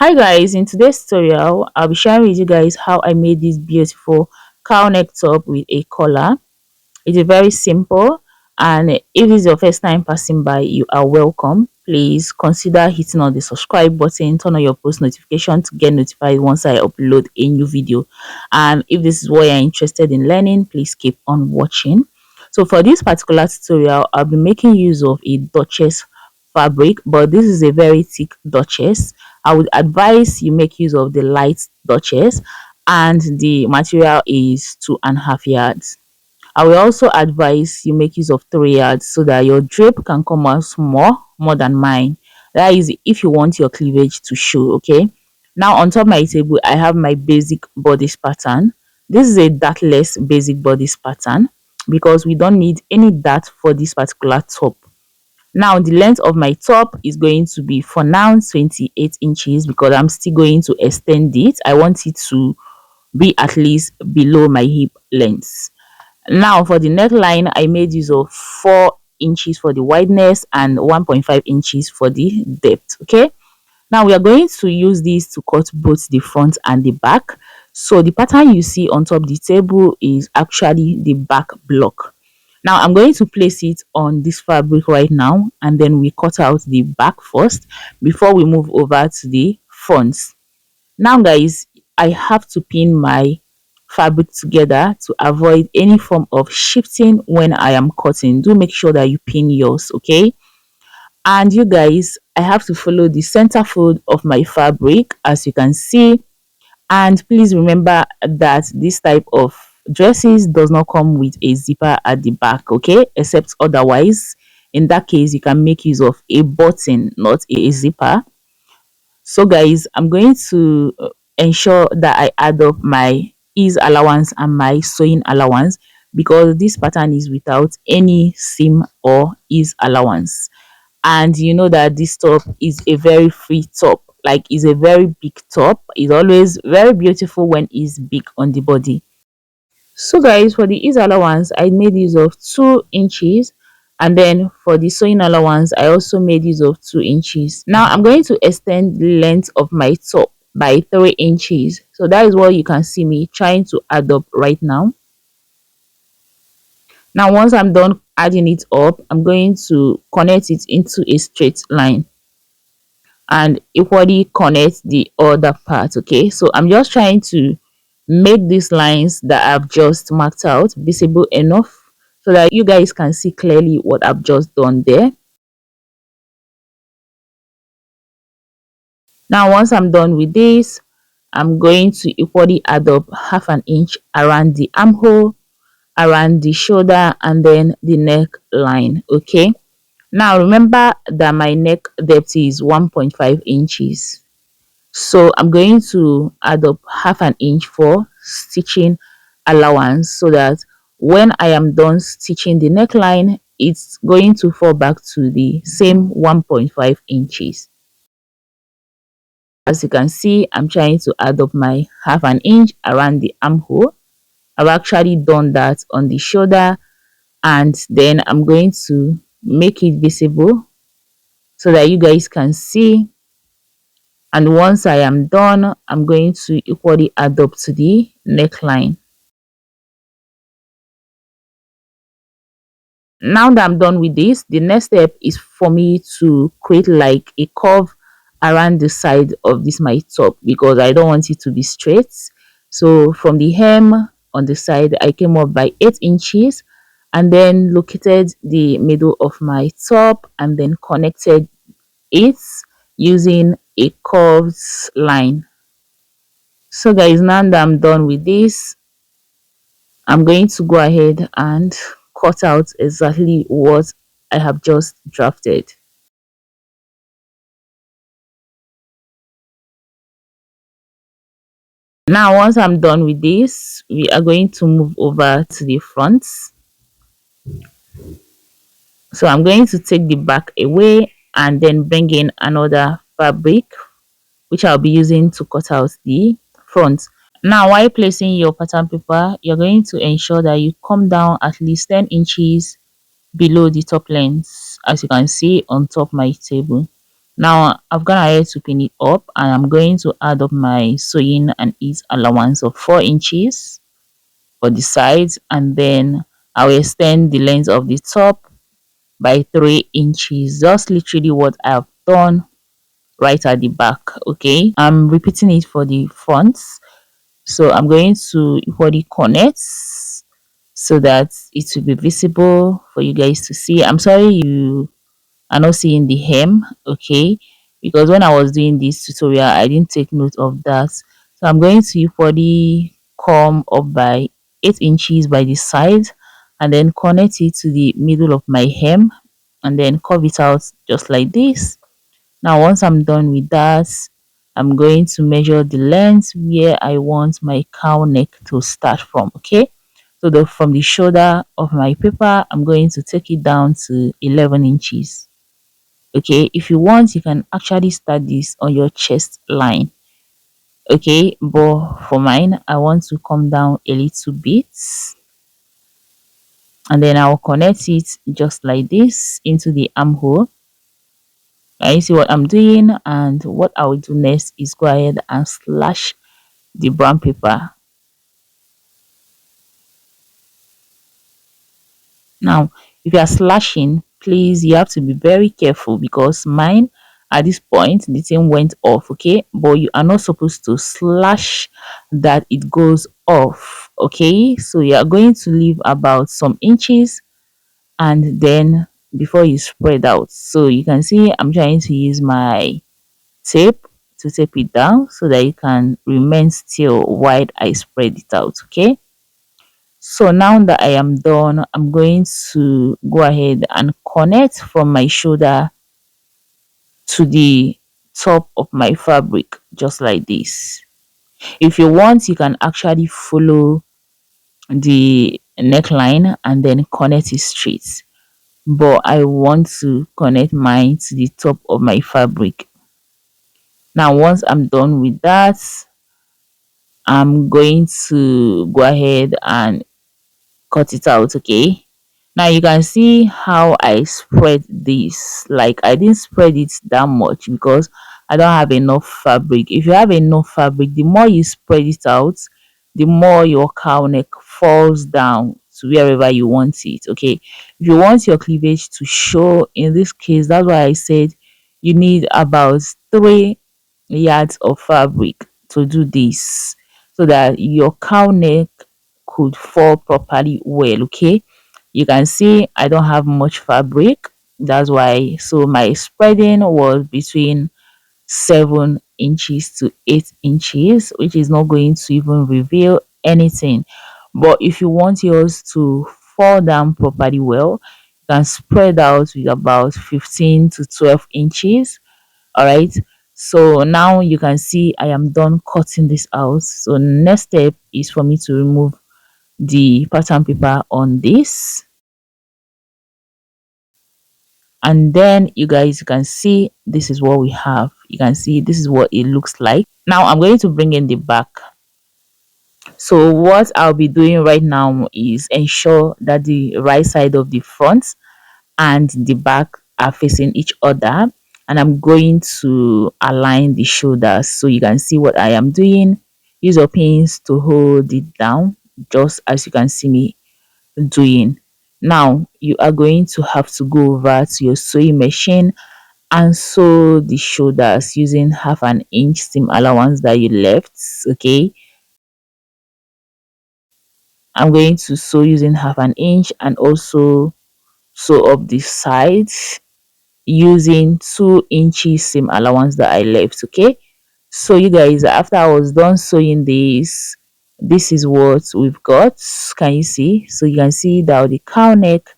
Hi guys, in today's tutorial I'll be sharing with you guys how I made this beautiful cowl neck top with a collar. It is very simple, and if this is your first time passing by, you are welcome. Please consider hitting on the subscribe button, turn on your post notification to get notified once I upload a new video. And if this is what you're interested in learning, please keep on watching. So for this particular tutorial, I'll be making use of a Duchess fabric, but this is a very thick Duchess. I would advise you make use of the light Duchess, and the material is 2.5 yards. I will also advise you make use of 3 yards so that your drape can come out more than mine. That is if you want your cleavage to show. Okay, now on top of my table I have my basic bodice pattern. This is a dartless basic bodice pattern because we don't need any dart for this particular top. Now the length of my top is going to be, for now, 28 inches because I'm still going to extend it. I want it to be at least below my hip length. Now for the neckline, I made use of 4 inches for the wideness and 1.5 inches for the depth. Okay, now we are going to use this to cut both the front and the back. So the pattern you see on top the table is actually the back block. Now I'm going to place it on this fabric right now, and then we cut out the back first before we move over to the fronts. Now guys, I have to pin my fabric together to avoid any form of shifting when I am cutting. Do make sure that you pin yours, okay? And you guys, I have to follow the center fold of my fabric, as you can see. And please remember that this type of dresses does not come with a zipper at the back, okay? Except otherwise, in that case you can make use of a button, not a zipper. So guys, I'm going to ensure that I add up my ease allowance and my sewing allowance, because this pattern is without any seam or ease allowance. And you know that this top is a very free top, like it's a very big top. It's always very beautiful when it's big on the body. So guys, for the ease allowance I made use of 2 inches, and then for the sewing allowance I also made use of 2 inches. Now I'm going to extend the length of my top by 3 inches. So that is what you can see me trying to add up right now. Now once I'm done adding it up, I'm going to connect it into a straight line and equally connect the other part. Okay, so I'm just trying to make these lines that I've just marked out visible enough so that you guys can see clearly what I've just done there. Now once I'm done with this, I'm going to equally add up 1/2 inch around the armhole, around the shoulder, and then the neckline. Okay, now remember that my neck depth is 1.5 inches. So I'm going to add up 1/2 inch for stitching allowance so that when I am done stitching the neckline, it's going to fall back to the same 1.5 inches. As you can see, I'm trying to add up my 1/2 inch around the armhole. I've actually done that on the shoulder, and then I'm going to make it visible so that you guys can see. And once I am done, I'm going to equally add up to the neckline. Now that I'm done with this, the next step is for me to create like a curve around the side of this my top, because I don't want it to be straight. So from the hem on the side, I came up by 8 inches and then located the middle of my top and then connected it using a curved line. So guys, now that I'm done with this, I'm going to go ahead and cut out exactly what I have just drafted. Now once I'm done with this, we are going to move over to the front. So I'm going to take the back away and then bring in another fabric, which I'll be using to cut out the front. Now while placing your pattern paper, you're going to ensure that you come down at least 10 inches below the top length, as you can see on top my table. Now I've gone ahead to pin it up, and I'm going to add up my sewing and ease allowance of 4 inches for the sides, and then I'll extend the length of the top by 3 inches. Just literally what I've done right at the back. Okay, I'm repeating it for the front. So I'm going to equally connect so that it will be visible for you guys to see. I'm sorry you are not seeing the hem, okay, because when I was doing this tutorial I didn't take note of that. So I'm going to equally come up by 8 inches by the side, and then connect it to the middle of my hem, and then curve it out just like this. Now once I'm done with that, I'm going to measure the length where I want my cowl neck to start from. Okay, so from the shoulder of my paper I'm going to take it down to 11 inches. Okay, if you want you can actually start this on your chest line. Okay, but for mine I want to come down a little bit, and then I'll connect it just like this into the armhole. Now you see what I'm doing, and what I will do next is go ahead and slash the brown paper. Now if you are slashing, please you have to be very careful, because mine at this point the thing went off. Okay, but you are not supposed to slash that it goes off. Okay, so you are going to leave about some inches, and then before you spread out. So you can see I'm trying to use my tape to tape it down so that it can remain still while I spread it out. Okay, so now that I am done, I'm going to go ahead and connect from my shoulder to the top of my fabric just like this. If you want you can actually follow the neckline and then connect it straight, but I want to connect mine to the top of my fabric. Now once I'm done with that, I'm going to go ahead and cut it out. Okay, now you can see how I spread this. Like I didn't spread it that much because I don't have enough fabric. If you have enough fabric, the more you spread it out, the more your cowl neck falls down to wherever you want it. Okay, if you want your cleavage to show, in this case that's why I said you need about 3 yards of fabric to do this, so that your cowl neck could fall properly well. Okay, you can see I don't have much fabric, that's why. So my spreading was between 7 inches to 8 inches, which is not going to even reveal anything. But if you want yours to fall down properly well, you can spread out with about 15 to 12 inches. All right, so now you can see I am done cutting this out. So next step is for me to remove the pattern paper on this, and then you guys can see this is what we have. You can see this is what it looks like. Now I'm going to bring in the back. So what I'll be doing right now is ensure that the right side of the front and the back are facing each other, and I'm going to align the shoulders. So you can see what I am doing. Use your pins to hold it down, just as you can see me doing. Now you are going to have to go over to your sewing machine and sew the shoulders using 1/2 inch seam allowance that you left. Okay, I'm going to sew using 1/2 inch, and also sew up the sides using 2 inches seam allowance that I left. Okay, so you guys, after I was done sewing this is what we've got. Can you see? So you can see that the cowl neck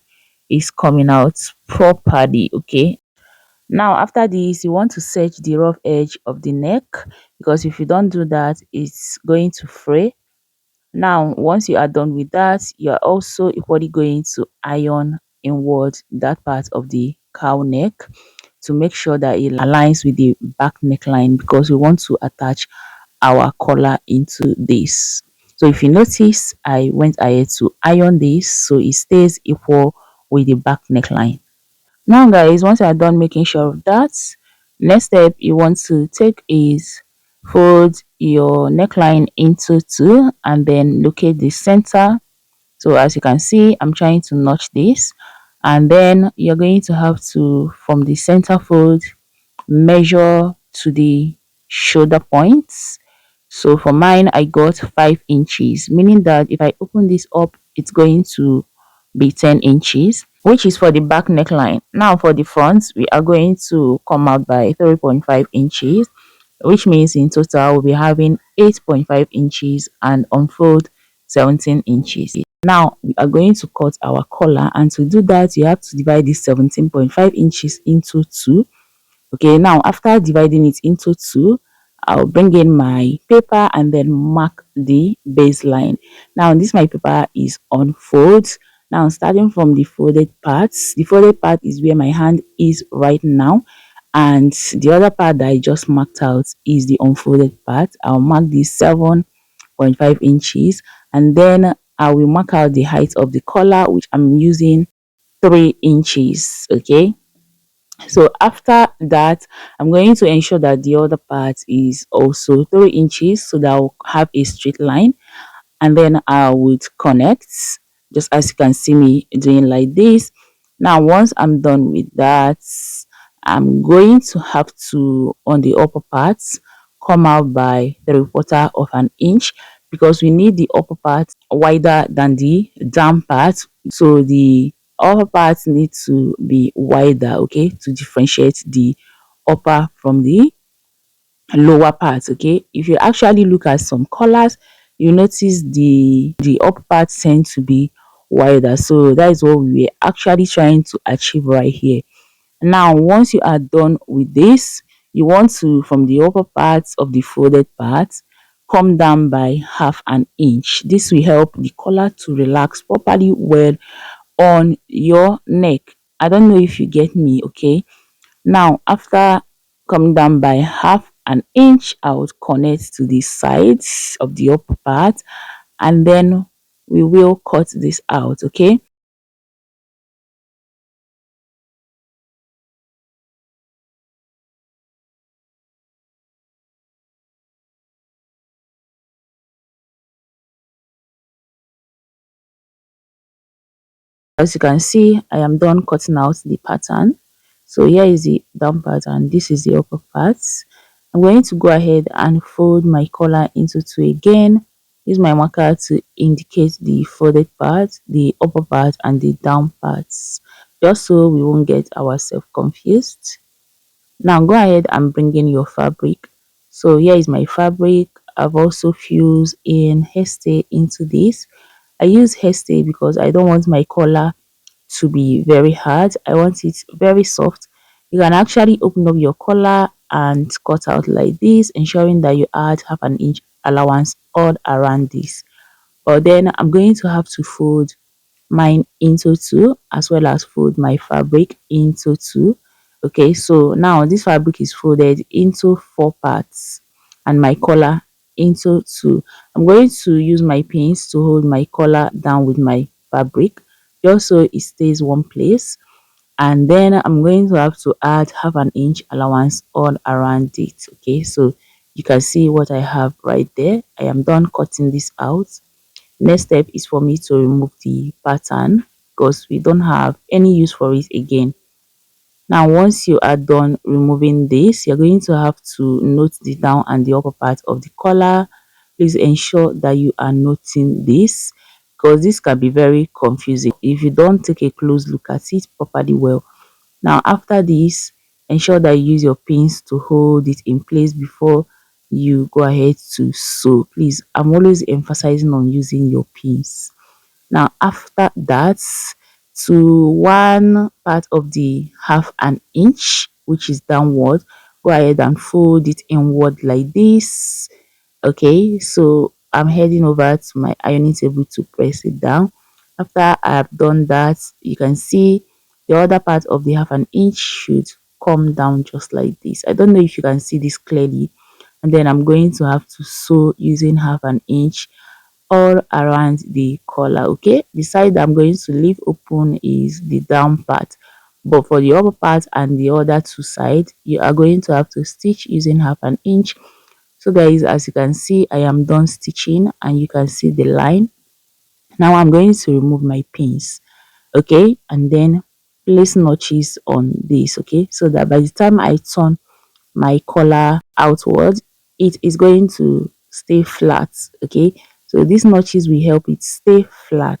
is coming out properly. Okay, now after this you want to set the rough edge of the neck, because if you don't do that it's going to fray. Now once you are done with that, you are also equally going to iron inward that part of the cowl neck to make sure that it aligns with the back neckline, because we want to attach our collar into this. So if you notice, I went ahead to iron this so it stays equal with the back neckline. Now guys, once you are done making sure of that, Next step you want to take is fold your neckline into two and then locate the center. So as you can see, I'm trying to notch this, and then you're going to have to, from the center fold, measure to the shoulder points. So for mine, I got 5 inches, meaning that if I open this up, it's going to be 10 inches, which is for the back neckline. Now for the front, we are going to come out by 3.5 inches, which means in total we'll be having 8.5 inches and unfold 17 inches. Now we are going to cut our collar, and to do that you have to divide this 17.5 inches into two. Okay, now after dividing it into two, I'll bring in my paper and then mark the baseline. Now this my paper is on folds. Now starting from the folded parts, the folded part is where my hand is right now, and the other part that I just marked out is the unfolded part. I'll mark this 7.5 inches, and then I will mark out the height of the collar, which I'm using 3 inches. Okay, so after that, I'm going to ensure that the other part is also 3 inches so that I'll have a straight line, and then I would connect just as you can see me doing like this. Now once I'm done with that, I'm going to have to, on the upper parts, come out by 3/4 of an inch, because we need the upper part wider than the down part. So the upper parts need to be wider, okay, to differentiate the upper from the lower part. Okay, if you actually look at some colors, you notice the upper parts tend to be wider. So that is what we are actually trying to achieve right here. Now once you are done with this, you want to, from the upper parts of the folded part, come down by half an inch. This will help the collar to relax properly well on your neck. I don't know if you get me. Okay, now after coming down by half an inch, I would connect to the sides of the upper part, and then we will cut this out. Okay, as you can see, I am done cutting out the pattern. So here is the down part and this is the upper part. I'm going to go ahead and fold my collar into two again. Use my marker to indicate the folded part, the upper part, and the down parts, just so we won't get ourselves confused. Now go ahead and bring in your fabric. So here is my fabric. I've also fused in hairstay into this. I use hairstay because I don't want my collar to be very hard. I want it very soft. You can actually open up your collar and cut out like this, ensuring that you add half an inch allowance all around this. But then I'm going to have to fold mine into two, as well as fold my fabric into two. Okay, so now this fabric is folded into 4 parts and my collar into two. I'm going to use my pins to hold my collar down with my fabric, just so it stays one place, and then I'm going to have to add half an inch allowance all around it. Okay, so you can see what I have right there. I am done cutting this out. Next step is for me to remove the pattern, because we don't have any use for it again. Now once you are done removing this, you're going to have to note the down and the upper part of the collar. Please ensure that you are noting this, because this can be very confusing if you don't take a close look at it properly well. Now after this, ensure that you use your pins to hold it in place before you go ahead to sew. Please, I'm always emphasizing on using your pins. Now after that, to one part of the half an inch, which is downward, go ahead and fold it inward like this. Okay, so I'm heading over to my ironing table to press it down. After I have done that, you can see the other part of the half an inch should come down just like this. I don't know if you can see this clearly, and then I'm going to have to sew using half an inch all around the collar. Okay, the side I'm going to leave open is the down part, but for the upper part and the other two sides, you are going to have to stitch using 1/2 inch. So guys, as you can see, I am done stitching and you can see the line. Now I'm going to remove my pins, okay, and then place notches on this, okay, so that by the time I turn my collar outward, it is going to stay flat, okay. So these notches will help it stay flat.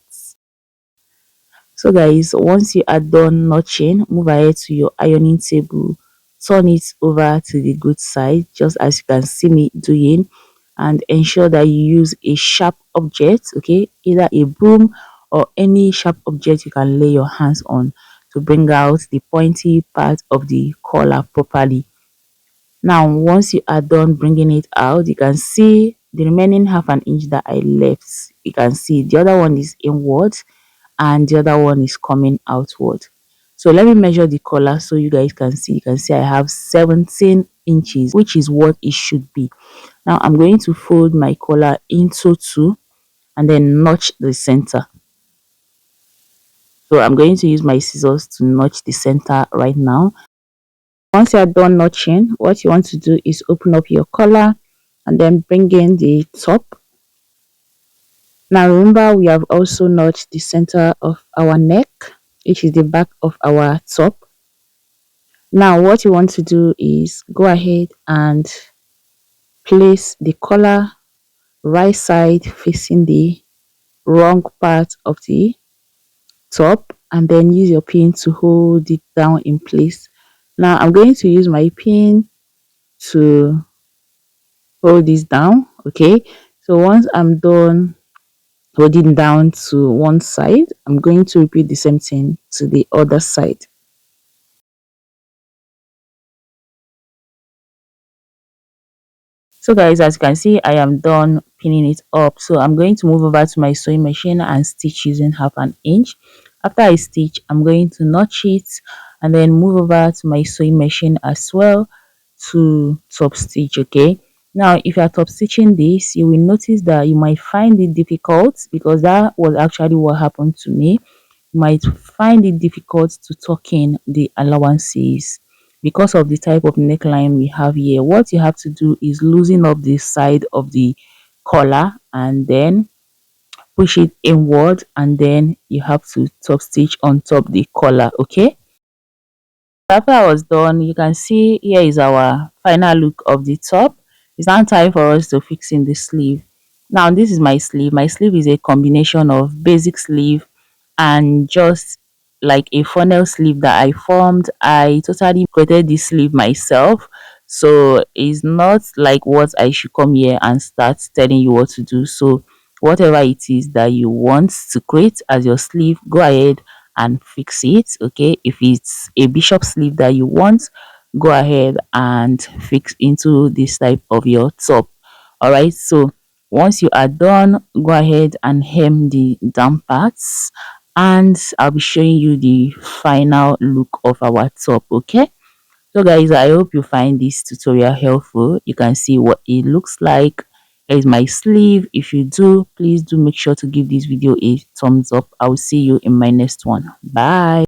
So guys, once you are done notching, move ahead to your ironing table, turn it over to the good side just as you can see me doing, and ensure that you use a sharp object, okay, either a broom or any sharp object you can lay your hands on to bring out the pointy part of the collar properly. Now once you are done bringing it out, you can see the remaining 1/2 inch that I left. You can see the other one is inward and the other one is coming outward. So let me measure the collar so you guys can see. You can see I have 17 inches, which is what it should be. Now I'm going to fold my collar into two and then notch the center. So I'm going to use my scissors to notch the center right now. Once you're done notching, what you want to do is open up your collar and then bring in the top. Now remember, we have also notched the center of our neck, which is the back of our top. Now what you want to do is go ahead and place the collar right side facing the wrong part of the top, and then use your pin to hold it down in place. Now I'm going to use my pin to hold this down, okay. So once I'm done holding down to one side, I'm going to repeat the same thing to the other side. So guys, as you can see, I am done pinning it up. So I'm going to move over to my sewing machine and stitch using 1/2 inch. After I stitch, I'm going to notch it and then move over to my sewing machine as well to top stitch, okay. Now if you are top stitching this, you will notice that you might find it difficult, because that was actually what happened to me. Might find it difficult to tuck in the allowances because of the type of neckline we have here. What you have to do is loosen up the side of the collar and then push it inward, and then you have to top stitch on top the collar, okay. After I was done, you can see here is our final look of the top. It's now time for us to fix in the sleeve. Now this is my sleeve. My sleeve is a combination of basic sleeve and just like a funnel sleeve that I formed. I totally created this sleeve myself, so it's not like what I should come here and start telling you what to do. So whatever it is that you want to create as your sleeve, go ahead and fix it, okay. If it's a bishop sleeve that you want, go ahead and fix into this type of your top. All right, so once you are done, go ahead and hem the down parts, and I'll be showing you the final look of our top, okay. So guys, I hope you find this tutorial helpful. You can see what it looks like. Here's my sleeve. If you do, please do make sure to give this video a thumbs up. I'll see you in my next one. Bye.